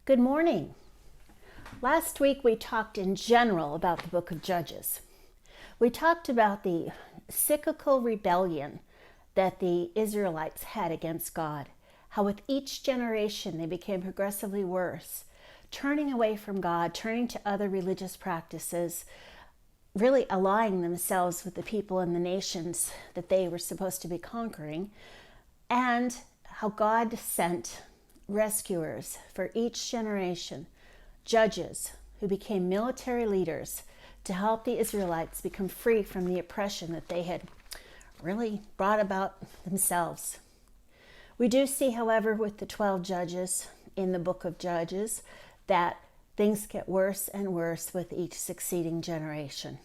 Good morning. Last week we talked in general about the book of Judges. We talked about the cyclical rebellion that the Israelites had against God, how with each generation they became progressively worse, turning away from God, turning to other religious practices, really allying themselves with the people and the nations that they were supposed to be conquering, and how God sent rescuers for each generation, judges who became military leaders to help the Israelites become free from the oppression that they had really brought about themselves. We do see, however, with the 12 judges in the book of Judges, that things get worse and worse with each succeeding generation.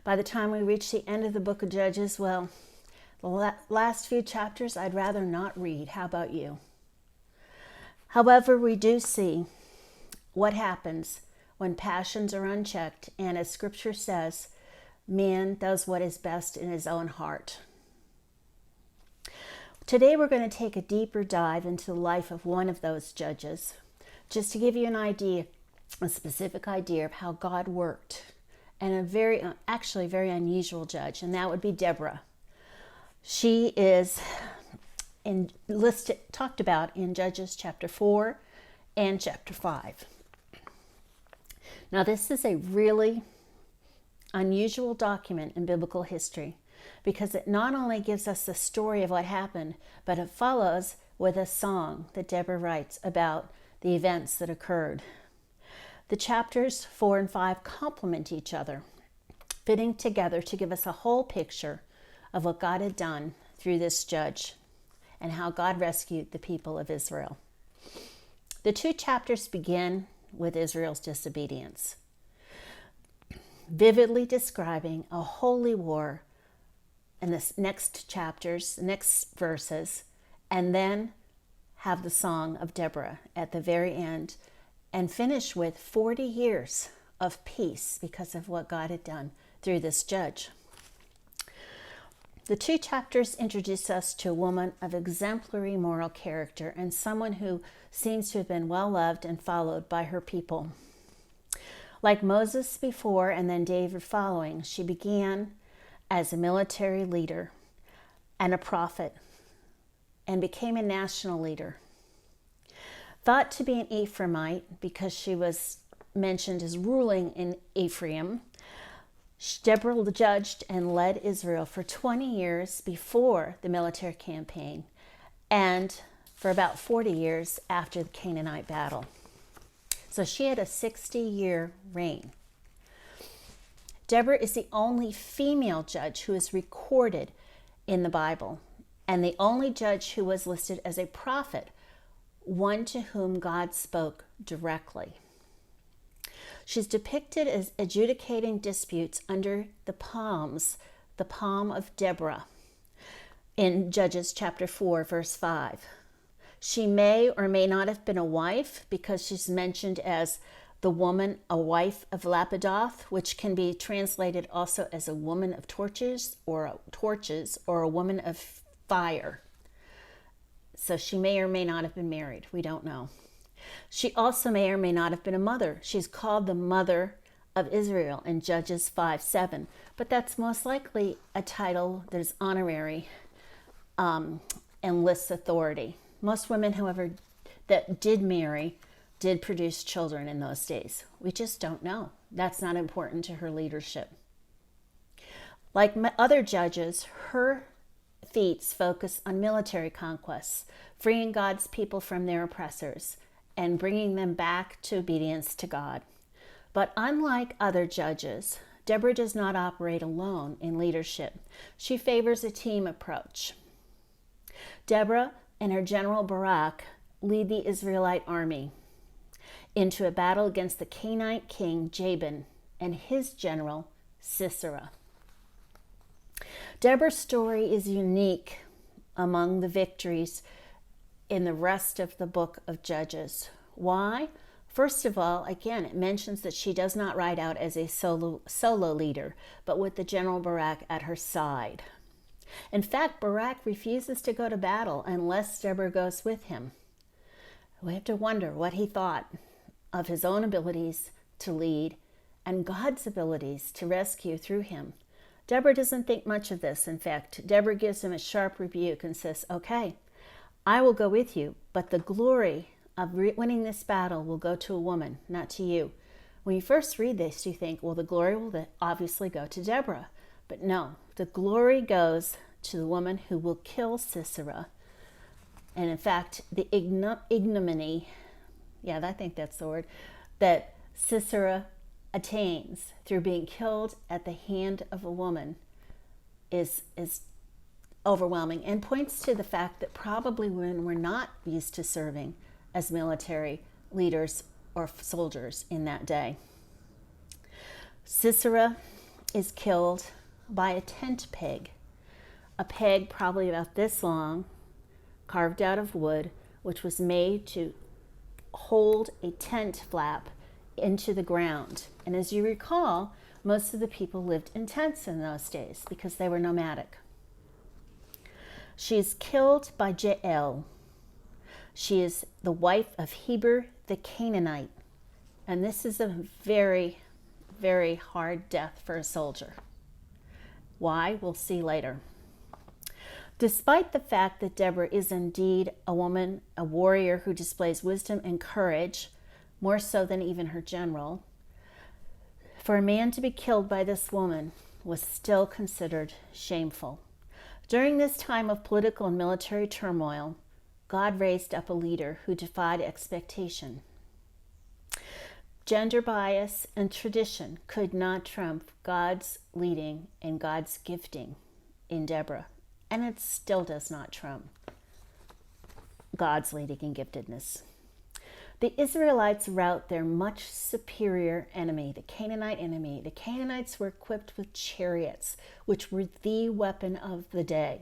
By the time we reach the end of the book of Judges, well, the last few chapters I'd rather not read. How about you? However, we do see what happens when passions are unchecked, and as Scripture says, man does what is best in his own heart. Today we're going to take a deeper dive into the life of one of those judges, just to give you an idea, a specific idea of how God worked, and a very unusual judge, and that would be Deborah. She is talked about in Judges chapter 4 and chapter 5. Now, this is a really unusual document in biblical history because it not only gives us the story of what happened, but it follows with a song that Deborah writes about the events that occurred. The chapters 4 and 5 complement each other, fitting together to give us a whole picture of what God had done through this judge and how God rescued the people of Israel. The two chapters begin with Israel's disobedience, vividly describing a holy war in the next verses, and then have the song of Deborah at the very end, and finish with 40 years of peace because of what God had done through this judge. The two chapters introduce us to a woman of exemplary moral character and someone who seems to have been well loved and followed by her people. Like Moses before and then David following, she began as a military leader and a prophet and became a national leader. Thought to be an Ephraimite because she was mentioned as ruling in Ephraim, Deborah judged and led Israel for 20 years before the military campaign and for about 40 years after the Canaanite battle. So she had a 60-year reign. Deborah is the only female judge who is recorded in the Bible and the only judge who was listed as a prophet, one to whom God spoke directly. She's depicted as adjudicating disputes under the palm of Deborah, in Judges chapter 4, verse 5. She may or may not have been a wife because she's mentioned as the woman, a wife of Lapidoth, which can be translated also as a woman of torches or a woman of fire. So she may or may not have been married. We don't know. She also may or may not have been a mother. She's called the mother of Israel in Judges 5:7, but that's most likely a title that is honorary and lists authority. Most women, however, that did marry did produce children in those days. We just don't know. That's not important to her leadership. Like other judges, her feats focus on military conquests, freeing God's people from their oppressors and bringing them back to obedience to God. But unlike other judges, Deborah does not operate alone in leadership. She favors a team approach. Deborah and her general Barak lead the Israelite army into a battle against the Canaanite king Jabin and his general Sisera. Deborah's story is unique among the victories in the rest of the book of Judges. Why? First of all, again, it mentions that she does not ride out as a solo leader, but with the general Barak at her side. In fact, Barak refuses to go to battle unless Deborah goes with him. We have to wonder what he thought of his own abilities to lead and God's abilities to rescue through him. Deborah doesn't think much of this. In fact, Deborah gives him a sharp rebuke and says, okay, I will go with you, but the glory of winning this battle will go to a woman, not to you. When you first read this, you think, well, the glory will obviously go to Deborah. But no, the glory goes to the woman who will kill Sisera. And in fact, the ignominy, I think that's the word, that Sisera attains through being killed at the hand of a woman is overwhelming, and points to the fact that probably women were not used to serving as military leaders or soldiers in that day. Sisera is killed by a tent peg, a peg probably about this long, carved out of wood, which was made to hold a tent flap into the ground. And as you recall, most of the people lived in tents in those days because they were nomadic. She is killed by Jael. She is the wife of Heber the Canaanite. And this is a very, very hard death for a soldier. Why? We'll see later. Despite the fact that Deborah is indeed a woman, a warrior who displays wisdom and courage, more so than even her general, for a man to be killed by this woman was still considered shameful. During this time of political and military turmoil, God raised up a leader who defied expectation. Gender bias and tradition could not trump God's leading and God's gifting in Deborah. And it still does not trump God's leading and giftedness. The Israelites rout their much superior enemy, the Canaanite enemy. The Canaanites were equipped with chariots, which were the weapon of the day.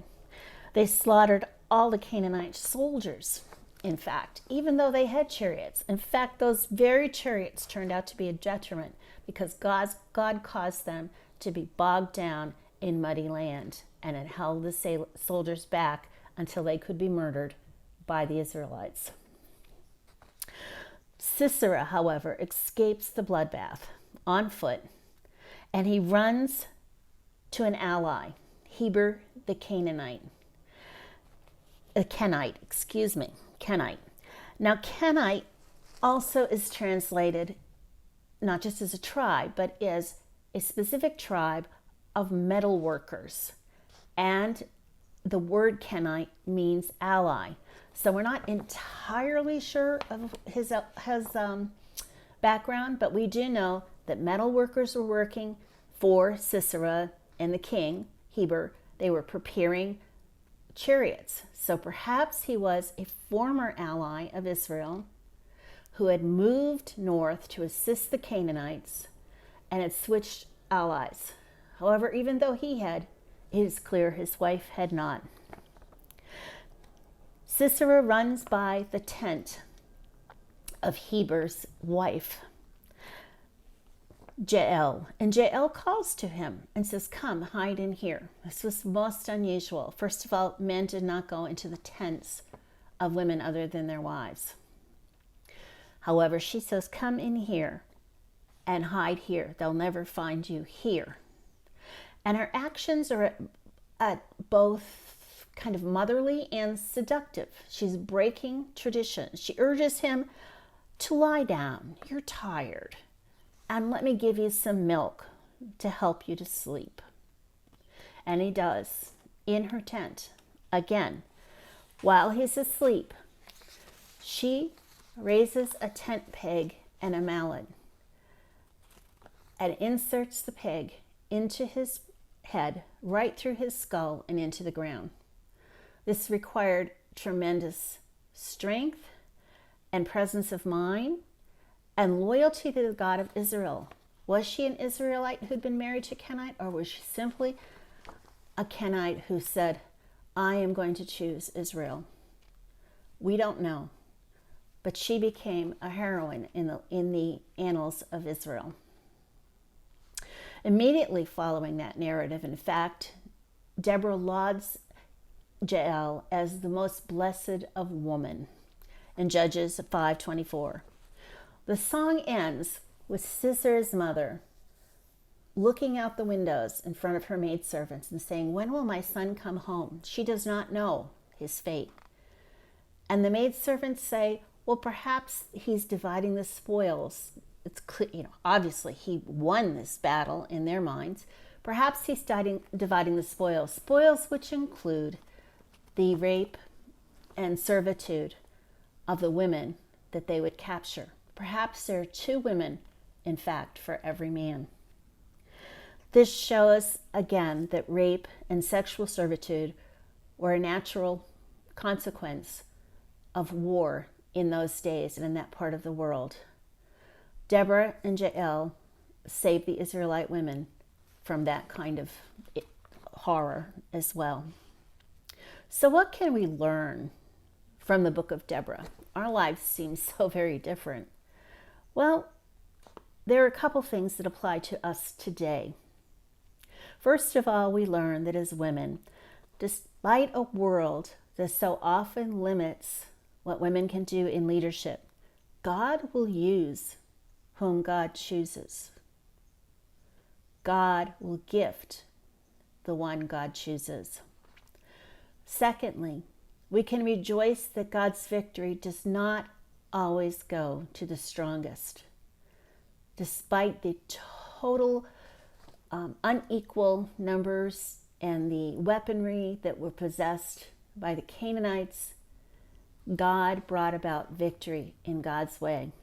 They slaughtered all the Canaanite soldiers, in fact, even though they had chariots. In fact, those very chariots turned out to be a detriment because God caused them to be bogged down in muddy land, and it held the soldiers back until they could be murdered by the Israelites. Sisera, however, escapes the bloodbath on foot, and he runs to an ally, Heber the Kenite. Now, Kenite also is translated not just as a tribe, but as a specific tribe of metal workers. And the word Kenite means ally. So we're not entirely sure of his background, but we do know that metal workers were working for Sisera and the king, Heber. They were preparing chariots. So perhaps he was a former ally of Israel who had moved north to assist the Canaanites and had switched allies. However, even though he had, it is clear his wife had not. Sisera runs by the tent of Heber's wife, Jael, and Jael calls to him and says, come, hide in here. This was most unusual. First of all, men did not go into the tents of women other than their wives. However, she says, come in here and hide here. They'll never find you here. And her actions are at both kind of motherly and seductive. She's breaking tradition. She urges him to lie down. You're tired. And let me give you some milk to help you to sleep. And he does, in her tent. Again, while he's asleep, she raises a tent peg and a mallet and inserts the peg into his head, right through his skull and into the ground. This required tremendous strength and presence of mind and loyalty to the God of Israel. Was she an Israelite who'd been married to Kenite, or was she simply a Kenite who said, I am going to choose Israel? We don't know. But she became a heroine in the annals of Israel. Immediately following that narrative, in fact, Deborah lauds Jael as the most blessed of women. in Judges 5:24. The song ends with Sisera's mother looking out the windows in front of her maidservants and saying, "When will my son come home?" She does not know his fate. And the maidservants say, "Well, perhaps he's dividing the spoils." It's clear, obviously he won this battle in their minds. Perhaps he's dividing the spoils, spoils which include the rape and servitude of the women that they would capture. Perhaps there are 2 women, in fact, for every man. This shows again that rape and sexual servitude were a natural consequence of war in those days and in that part of the world. Deborah and Jael saved the Israelite women from that kind of horror as well. So what can we learn from the book of Deborah? Our lives seem so very different. Well, there are a couple things that apply to us today. First of all, we learn that as women, despite a world that so often limits what women can do in leadership, God will use whom God chooses. God will gift the one God chooses. Secondly, we can rejoice that God's victory does not always go to the strongest. Despite the total unequal numbers and the weaponry that were possessed by the Canaanites, God brought about victory in God's way.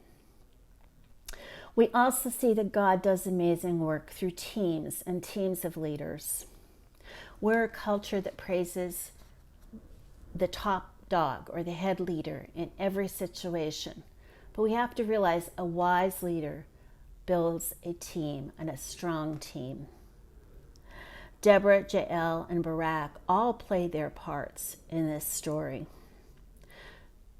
We also see that God does amazing work through teams and teams of leaders. We're a culture that praises the top dog or the head leader in every situation. But we have to realize a wise leader builds a team and a strong team. Deborah, Jael, and Barak all played their parts in this story.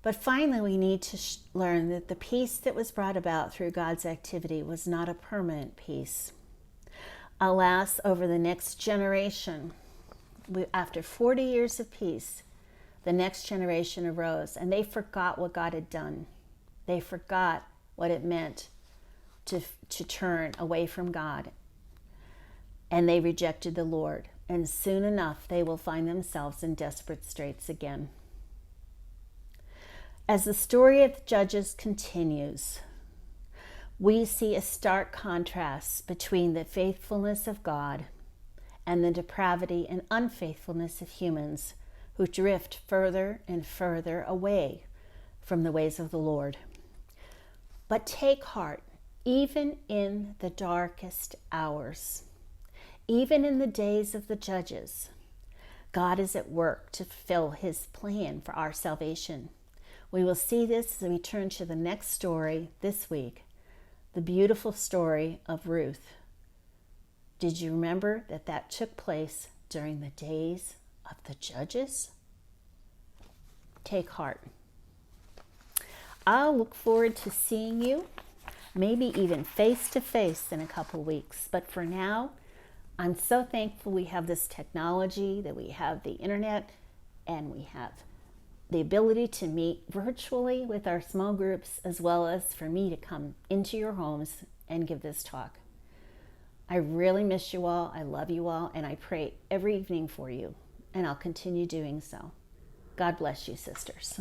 But finally, we need to learn that the peace that was brought about through God's activity was not a permanent peace. Alas, over the next generation, after 40 years of peace, the next generation arose, and they forgot what God had done. They forgot what it meant to turn away from God, and they rejected the Lord. And soon enough, they will find themselves in desperate straits again. As the story of the Judges continues, we see a stark contrast between the faithfulness of God and the depravity and unfaithfulness of humans who drift further and further away from the ways of the Lord. But take heart, even in the darkest hours, even in the days of the Judges, God is at work to fulfill his plan for our salvation. We will see this as we turn to the next story this week, the beautiful story of Ruth. Did you remember that took place during the days of the Judges? Take heart. I'll look forward to seeing you, maybe even face to face in a couple weeks. But for now, I'm so thankful we have this technology, that we have the internet, and we have the ability to meet virtually with our small groups, as well as for me to come into your homes and give this talk. I really miss you all. I love you all, and I pray every evening for you, and I'll continue doing so. God bless you, sisters.